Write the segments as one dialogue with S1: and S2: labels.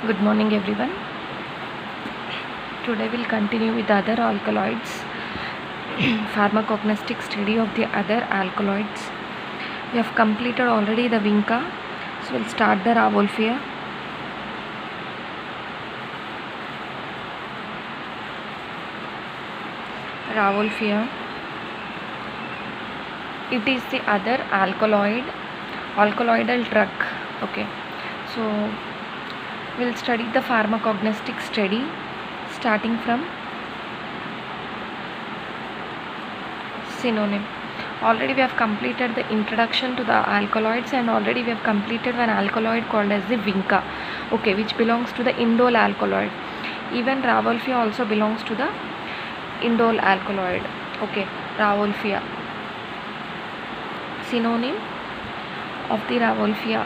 S1: Good morning, everyone. Today we'll continue with other alkaloids, pharmacognostic study of the other alkaloids. We have completed already the Vinca, so we'll start the Rauwolfia. Rauwolfia. It is the other alkaloidal drug. Okay, so we'll study the pharmacognostic study starting from synonym. Already we have completed the introduction to the alkaloids, and already we have completed one alkaloid called as the Vinca, okay, which belongs to the indole alkaloid. Even Rauwolfia also belongs to the indole alkaloid. Okay, Rauwolfia. Synonym of the Rauwolfia.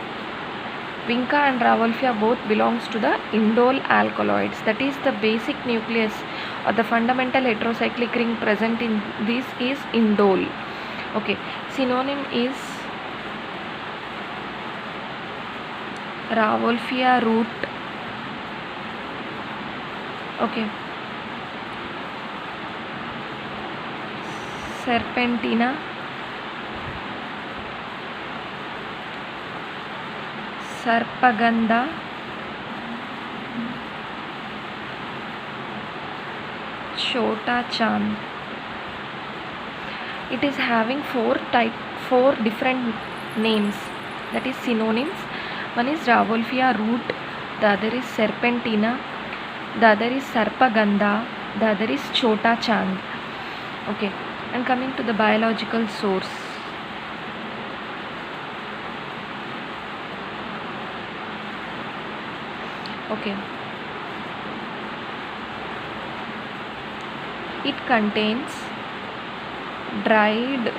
S1: Vinca and Rauwolfia both belongs to the indole alkaloids. That is, the basic nucleus or the fundamental heterocyclic ring present in this is indole. Okay, synonym is Rauwolfia root. Okay, serpentina, sarpagandha, chota chand. It is having four different names, that is synonyms. One is Rauwolfia root, the other is serpentina, the other is sarpagandha, the other is chota chand. Okay, and coming to the biological source. Okay, it contains dried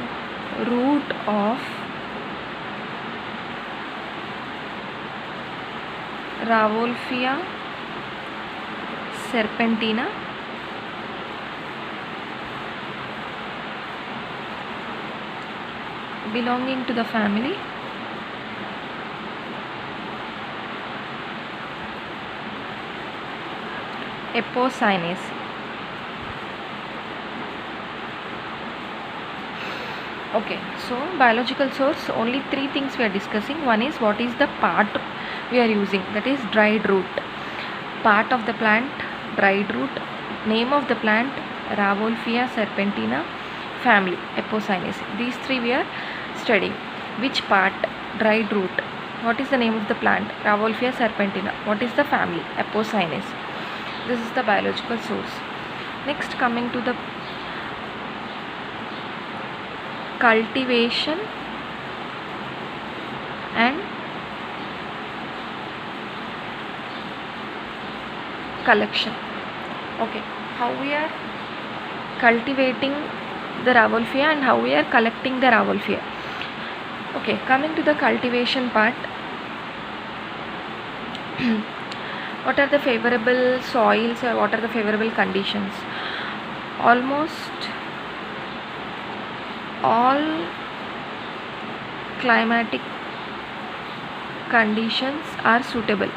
S1: root of Rauwolfia serpentina, belonging to the family Apocynaceae. Okay, so biological source, only three things we are discussing. One is what is the part we are using, that is dried root. Part of the plant, dried root. Name of the plant, Rauwolfia serpentina. Family, Apocynaceae. These three we are studying. Which part? Dried root. What is the name of the plant? Rauwolfia serpentina. What is the family? Apocynaceae. This is the biological source. Next, coming to the cultivation and collection. Okay, how we are cultivating the Rauwolfia and how we are collecting the Rauwolfia. Okay, coming to the cultivation part. What are the favorable soils or what are the favorable conditions? Almost all climatic conditions are suitable.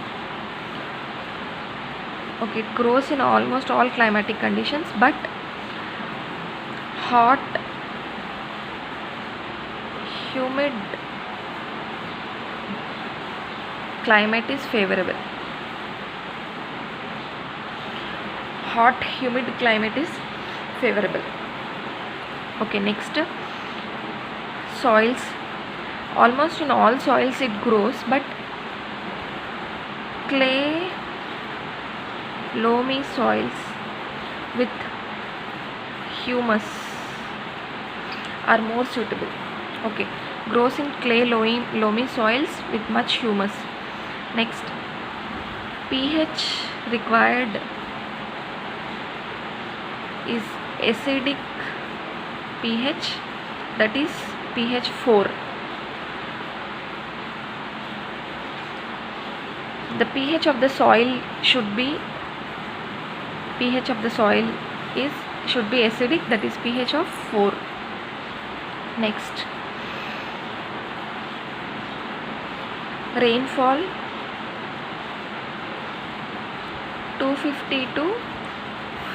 S1: Okay, it grows in almost all climatic conditions, but hot, humid climate is favorable. Hot, humid climate is favorable. Okay, next, soils. Almost in all soils it grows, but clay, loamy soils with humus are more suitable. Okay, grows in clay, loamy soils with much humus. Next, pH required is acidic pH, that is pH 4. The pH of the soil should be acidic, that is pH of 4. Next, rainfall 250 to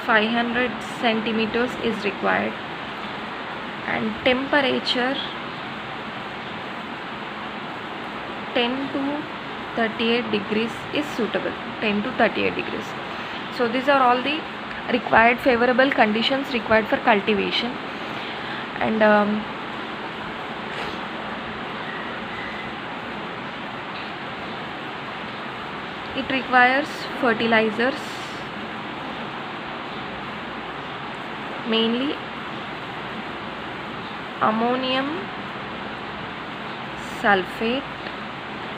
S1: 500 centimeters is required, and temperature 10 to 38 degrees is suitable. 10 to 38 degrees. So these are all the required favorable conditions required for cultivation. And it requires fertilizers, mainly ammonium sulfate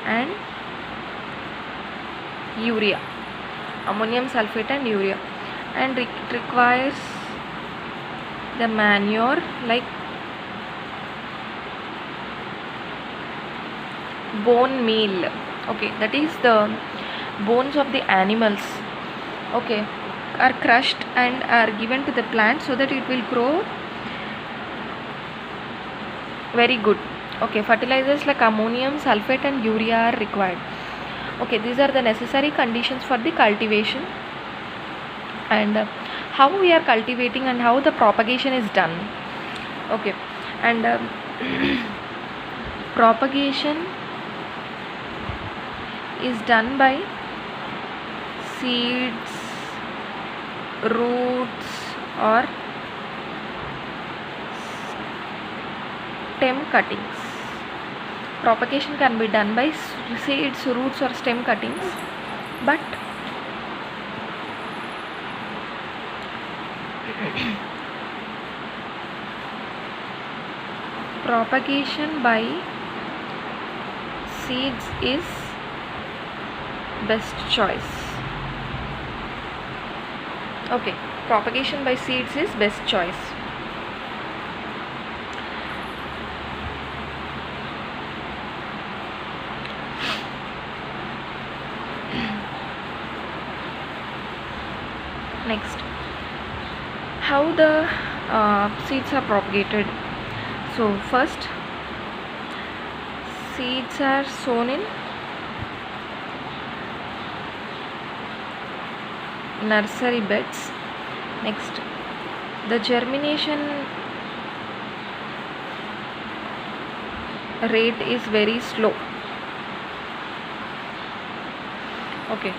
S1: and urea. Ammonium sulfate and urea. And it requires the manure like bone meal. Okay, that is the bones of the animals, okay, are crushed and are given to the plant so that it will grow very good. Okay, fertilizers like ammonium sulfate and urea are required. Okay, these are the necessary conditions for the cultivation. And how we are cultivating and how the propagation is done. Okay, and propagation is done by seeds, roots or stem cuttings. Propagation can be done by seeds, roots or stem cuttings, but propagation by seeds is best choice. Okay, propagation by seeds is best choice. Next, how the seeds are propagated. So first, seeds are sown in nursery beds. Next, the germination rate is very slow. Okay,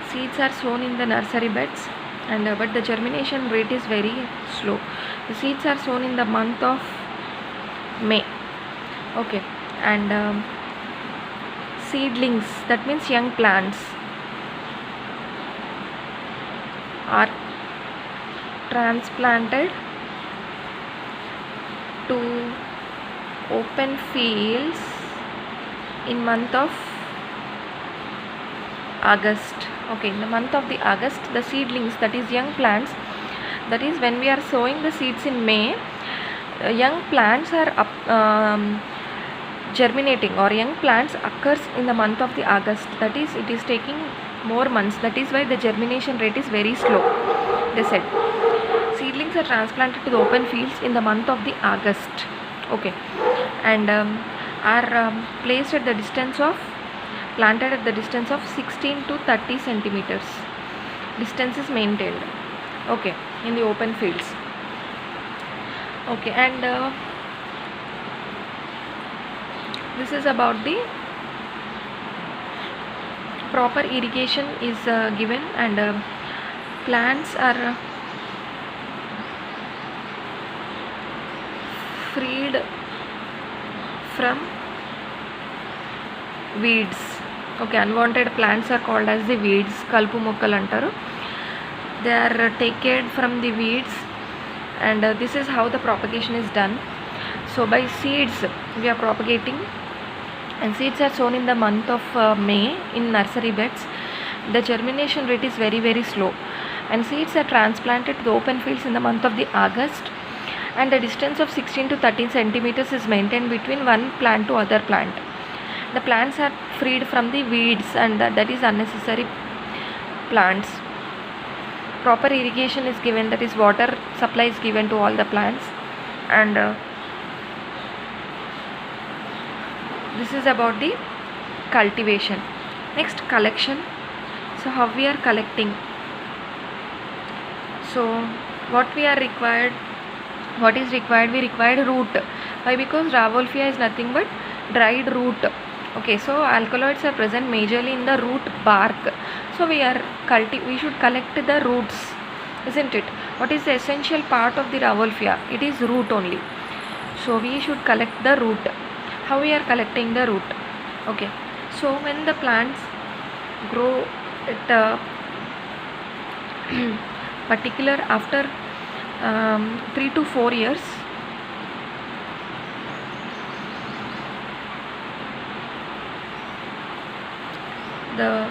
S1: seeds are sown in the nursery beds, and but the germination rate is very slow. The seeds are sown in the month of May. Okay, and seedlings, that means young plants, are transplanted to open fields in month of August. Okay, in the month of the August, the seedlings, that is young plants, that is when we are sowing the seeds in May, young plants are germinating, or young plants occurs in the month of the August. That is, it is taking more months. That is why the germination rate is very slow. They said seedlings are transplanted to the open fields in the month of the August. Okay, and are placed at the distance of, planted at the distance of 16 to 30 centimeters. Distance is maintained. Okay, in the open fields. Okay, and this is about the proper irrigation is given, and plants are freed from weeds. Okay, unwanted plants are called as the weeds, kalpu mokkal antaru. They are taken from the weeds, and this is how the propagation is done. So by seeds we are propagating, and seeds are sown in the month of May in nursery beds. The germination rate is very slow, and seeds are transplanted to the open fields in the month of the August, and the distance of 16 to 13 centimeters is maintained between one plant to other plant. The plants are freed from the weeds, and that is unnecessary plants. Proper irrigation is given, that is water supply is given to all the plants, and this is about the cultivation. Next, collection. So how we are collecting? So what we are required, what is required? We required root. Why? Because Rauwolfia is nothing but dried root. Okay, so alkaloids are present majorly in the root bark. So we should collect the roots, isn't it? What is the essential part of the Rauwolfia? It is root only. So we should collect the root. How we are collecting the root? Okay, so when the plants grow at a particular after 3 to 4 years, the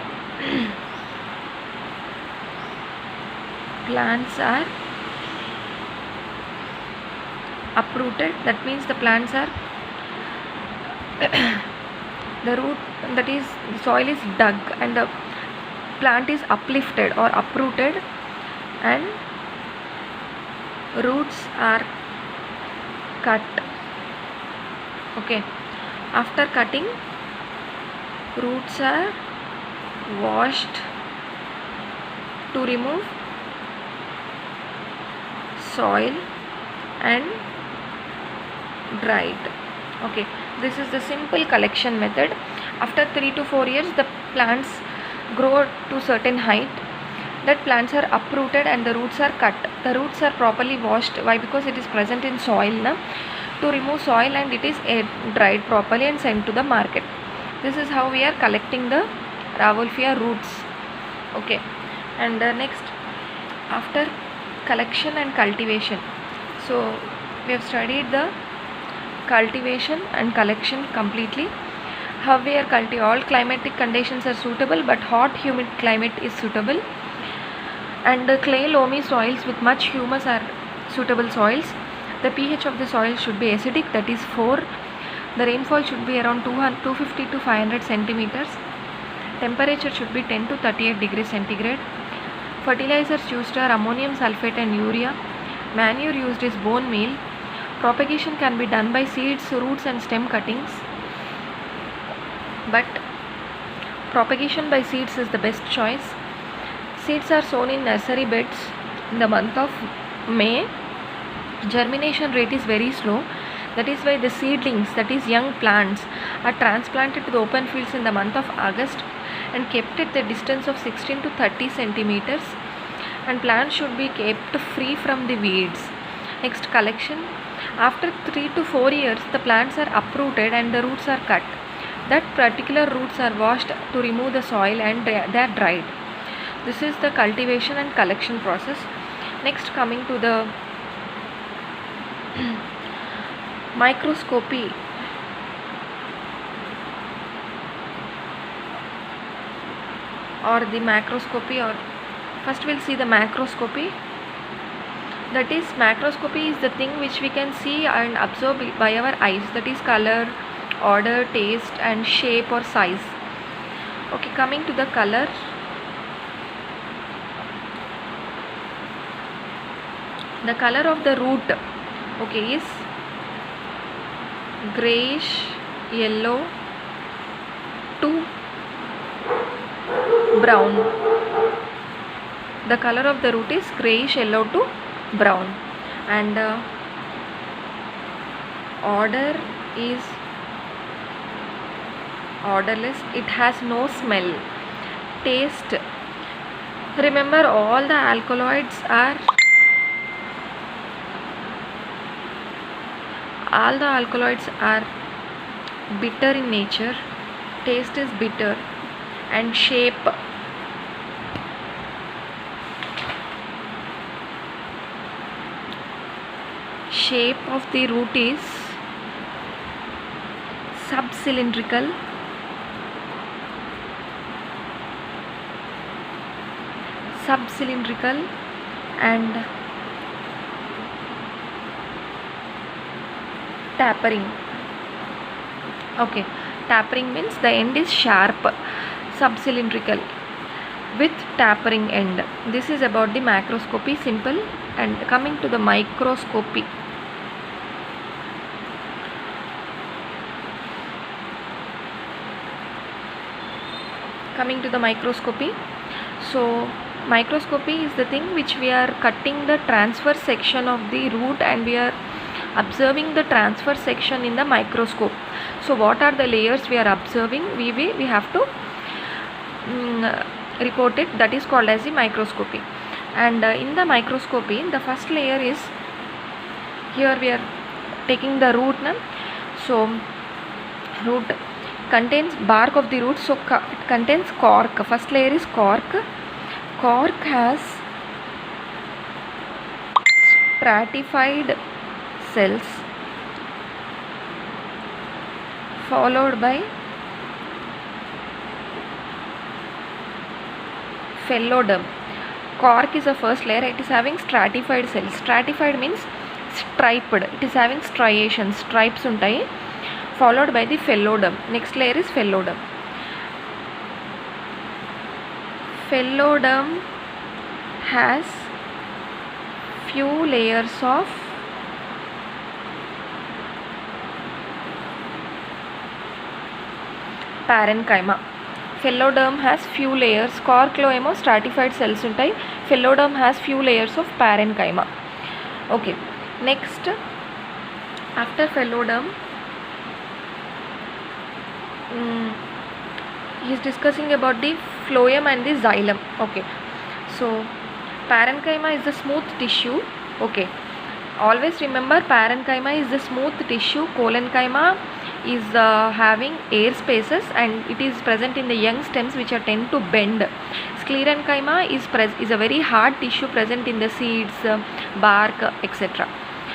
S1: plants are uprooted. That means the plants are the root, that is the soil is dug and the plant is uplifted or uprooted, and roots are cut. Okay, after cutting, roots are washed to remove soil and dried. Okay, this is the simple collection method. After 3 to 4 years, the plants grow to certain height. That plants are uprooted and the roots are cut. The roots are properly washed. Why? Because it is present in soil na? To remove soil, and it is dried properly and sent to the market. This is how we are collecting the Rauwolfia roots. Okay, and next, after collection and cultivation. So we have studied the cultivation and collection completely. How we are cultivating? All climatic conditions are suitable, but hot humid climate is suitable, and the clay loamy soils with much humus are suitable soils. The pH of the soil should be acidic, that is 4. The rainfall should be around 250 to 500 centimeters. Temperature should be 10 to 38 degrees centigrade. Fertilizers used are ammonium sulfate and urea. Manure used is bone meal. Propagation can be done by seeds, roots and stem cuttings, but propagation by seeds is the best choice. Seeds are sown in nursery beds in the month of May. Germination rate is very slow. That is why the seedlings, that is young plants, are transplanted to the open fields in the month of August and kept at the distance of 16 to 30 centimeters. And plants should be kept free from the weeds. Next, collection. After 3 to 4 years, the plants are uprooted and the roots are cut. That particular roots are washed to remove the soil and they are dried. This is the cultivation and collection process. Next, coming to the microscopy. Or the macroscopy, or first we'll see the macroscopy. That is, macroscopy is the thing which we can see and observe by our eyes, that is color, order, taste and shape or size. Okay, coming to the color. The color of the root, okay, is grayish yellow to brown. The color of the root is grayish yellow to brown, and order is odorless. It has no smell. Taste, remember, all the alkaloids are bitter in nature. Taste is bitter. And shape, of the root is subcylindrical. And tapering. Okay, tapering means the end is sharp, subcylindrical with tapering end. This is about the macroscopy, simple. And coming to the microscopy. So microscopy is the thing which we are cutting the transverse section of the root and we are observing the transverse section in the microscope. So what are the layers we are observing? We have to report it. That is called as the microscopy. And in the microscopy, the first layer is, here we are taking the root. So root contains bark of the root, so it contains cork. First layer is cork. Cork has stratified cells followed by phylloderm. Cork is the first layer. It is having stratified cells. Stratified means striped. It is having striations, stripes untai, followed by the phylloderm. Next layer is phylloderm. Phylloderm has few layers of parenchyma. Phylloderm has few layers. Cork lo emo stratified cells untai. Phylloderm has few layers of parenchyma. Okay. Next, after phylloderm, he is discussing about the phloem and the xylem. Okay. So parenchyma is the smooth tissue. Okay. Always remember, parenchyma is the smooth tissue. Collenchyma is having air spaces and it is present in the young stems which are tend to bend. Sclerenchyma is a very hard tissue present in the seeds, bark, etc.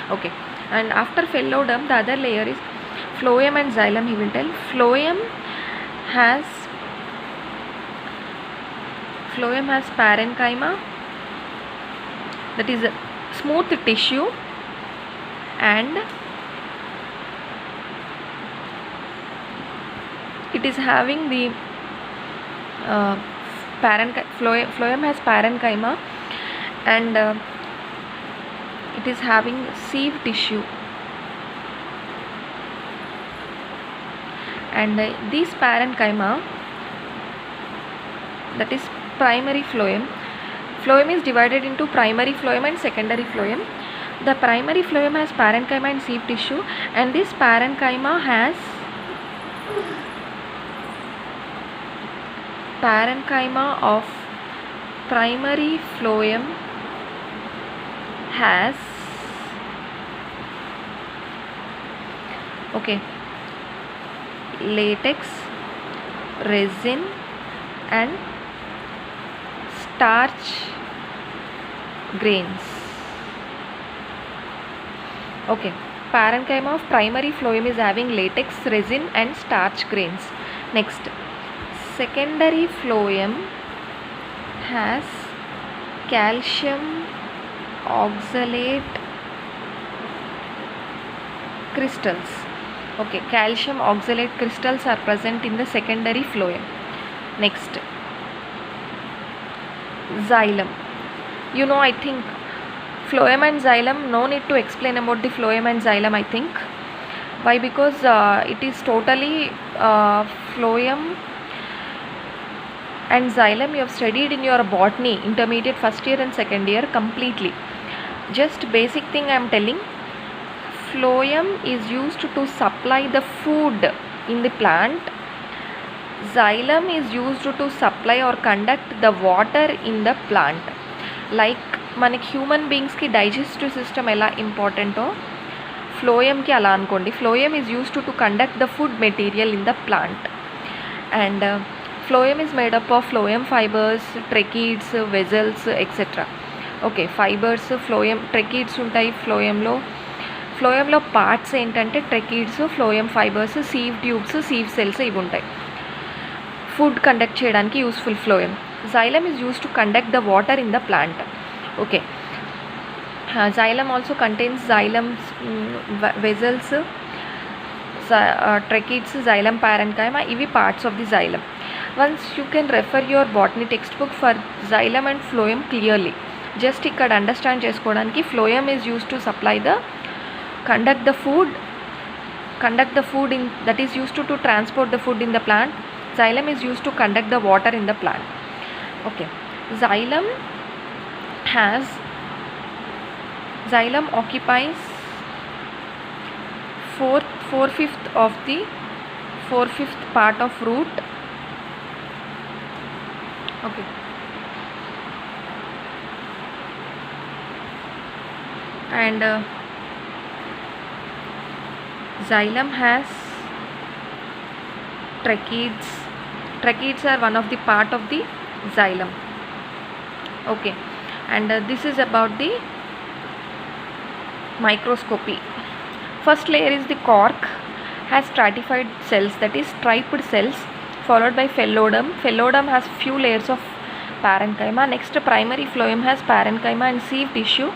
S1: Okay. And after phylloderm, the other layer is phloem and xylem. He will tell. Phloem has parenchyma, that is a smooth tissue, and it is having the phloem has parenchyma and it is having sieve tissue, and this parenchyma, that is primary phloem. Phloem is divided into primary phloem and secondary phloem. The primary phloem has parenchyma and sieve tissue, and this parenchyma has parenchyma of primary phloem has latex, resin and starch grains. Okay, parenchyma of primary phloem is having latex, resin and starch grains. Next, secondary phloem has calcium oxalate crystals. Okay, calcium oxalate crystals are present in the secondary phloem. Next, xylem. You know, I think phloem and xylem, no need to explain about the phloem and xylem, I think. Why? Because it is totally phloem and xylem you have studied in your botany, intermediate first year and second year completely. Just basic thing I am telling. Phloem is used to supply the food in the plant. Xylem is used to supply or conduct the water in the plant. Like మనకి human బీయింగ్స్కి digestive system ఎలా ఇంపార్టెంటో ఫ్లోయంకి అలా అనుకోండి. Phloem is used to conduct the food material in the plant. And phloem is made up of phloem fibres, tracheids, vessels etcetera. Okay, fibres, phloem, tracheids ఉంటాయి ఫ్లోయంలో. ఫ్లోయంలో పార్ట్స్ ఏంటంటే tracheids, phloem fibres, sieve tubes, sieve cells ఇవి ఉంటాయి. Food conduct చేయడానికి useful phloem. Xylem is used to conduct the water in the plant. Okay. Xylem also contains xylem vessels, tracheids, xylem parenchyma. Ivi parts of the xylem. Once you can refer your botany textbook for xylem and phloem clearly. Just ikkada understand chesukodaniki phloem is used to supply the conduct the food in, that is used to transport the food in the plant. Xylem is used to conduct the water in the plant. Okay. Xylem has xylem occupies four-fifth of the four-fifth part of root. Okay. And xylem has tracheids. Tracheids are one of the part of the xylem. Okay. And this is about the microscopy. First layer is the cork, has stratified cells, that is striped cells, followed by phylloderm. Phylloderm has few layers of parenchyma. Next, primary phloem has parenchyma and sieve tissue.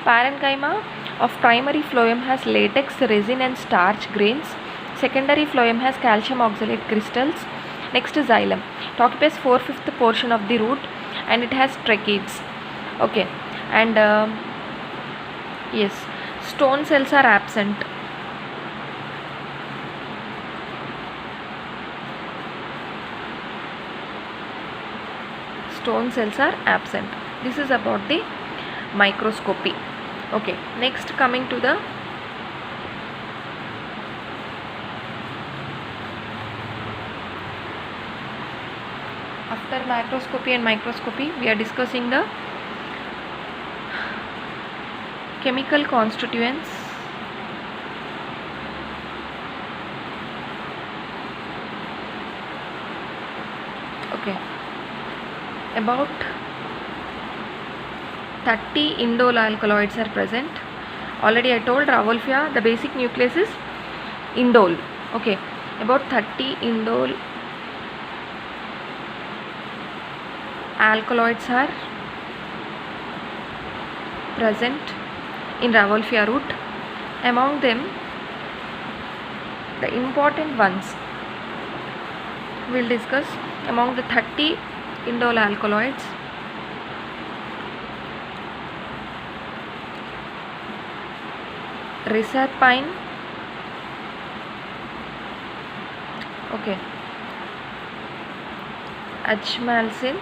S1: Parenchyma of primary phloem has latex, resin and starch grains. Secondary phloem has calcium oxalate crystals. Next is xylem. It occupies four-fifth portion of the root and it has tracheids. Okay. And yes, stone cells are absent. Stone cells are absent. This is about the microscopy. Okay, next coming to the after macroscopy and microscopy, we are discussing the chemical constituents. Okay, about 30 indole alkaloids are present. Already I told Rauwolfia the basic nucleus is indole. Okay, about 30 indole alkaloids are present in Rauwolfia root. Among them, the important ones we will discuss. Among the 30 indole alkaloids, reserpine, okay, ajmalcin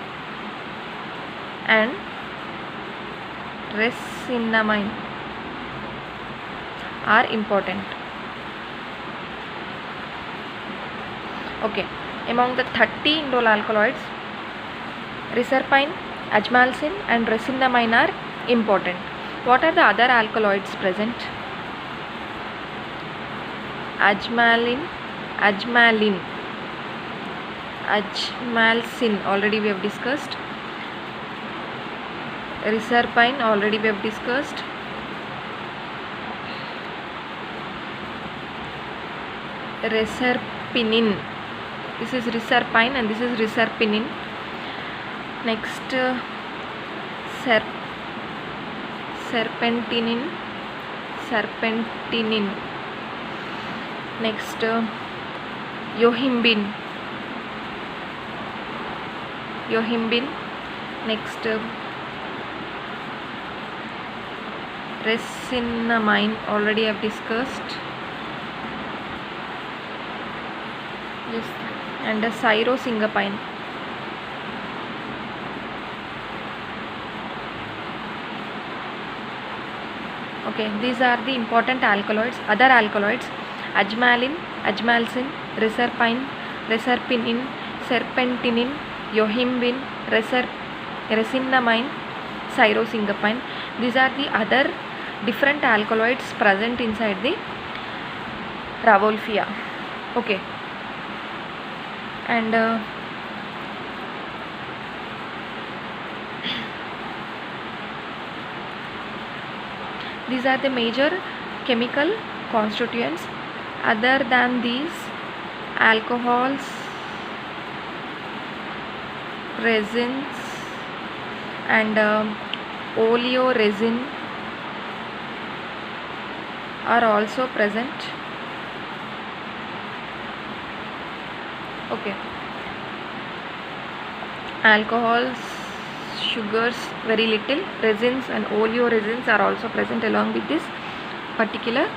S1: and resinamide are important. Okay, among the 30 indole alkaloids, reserpine, ajmalcin and resinamide are important. What are the other alkaloids present? Ajmalcin, already we have discussed. Reserpine, already we have discussed. Reserpinin, this is reserpine and this is reserpinin. Next, serpentinin. Next, yohimbin. Next, resinamide, already I have discussed. Yes, and pyrosingapine. Okay, these are the important alkaloids. Other alkaloids: ajmalcin, reserpine, reserpinin, serpentinin, yohimbin, resinamide, pyrosingapine. These are the other different alkaloids present inside the Rauwolfia. Okay, and these are the major chemical constituents. Other than these, alcohols, resins and oleoresin are also present. Okay, alcohols, sugars very little, resins and oleoresins are also present along with this particular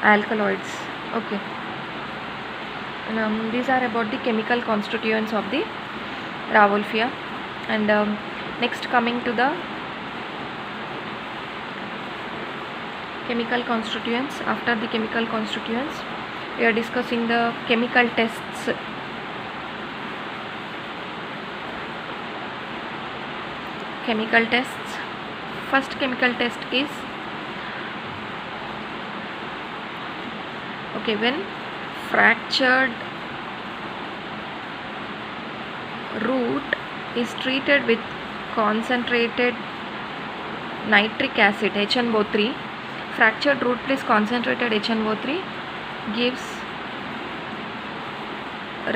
S1: alkaloids. Okay, and these are about the chemical constituents of the Rauwolfia. And next, coming to the chemical constituents. After the chemical constituents, we are discussing the chemical tests. Chemical tests. First chemical test is, okay, when fractured root is treated with concentrated nitric acid HNO3, fractured root plus concentrated HNO3 gives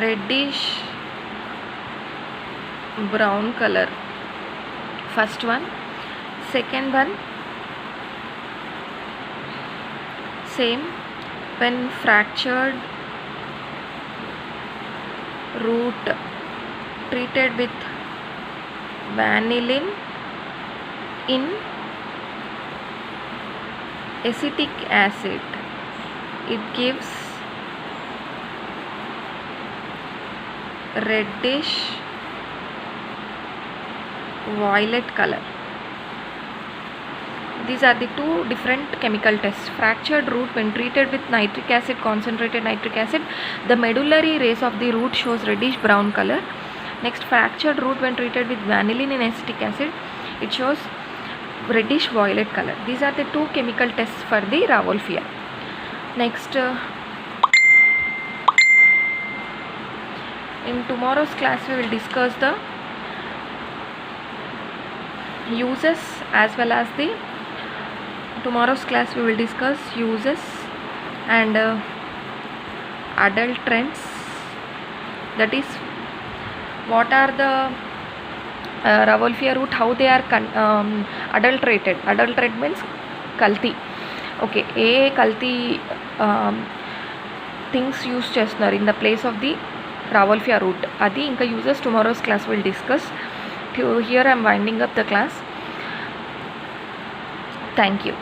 S1: reddish brown color. First one. Second one, same, when fractured root treated with vanillin in acetic acid, it gives reddish violet color. These are the two different chemical tests. Fractured root when treated with nitric acid, concentrated nitric acid, the medullary rays of the root shows reddish brown color. Next, fractured root when treated with vanillin in acetic acid, it shows reddish violet color. These are the two chemical tests for the Rauwolfia. Next, in tomorrow's class we will discuss the uses as well as the tomorrow's class we will discuss uses and adult trends, that is what are the Rauwolfia root, how they are adulterated. Adulterate means kalti. Okay, ఏ కల్తీ things use చేస్తున్నారు in the place of the Rauwolfia root, అది ఇంకా uses tomorrow's class will discuss. Here I am winding up the class. Thank you.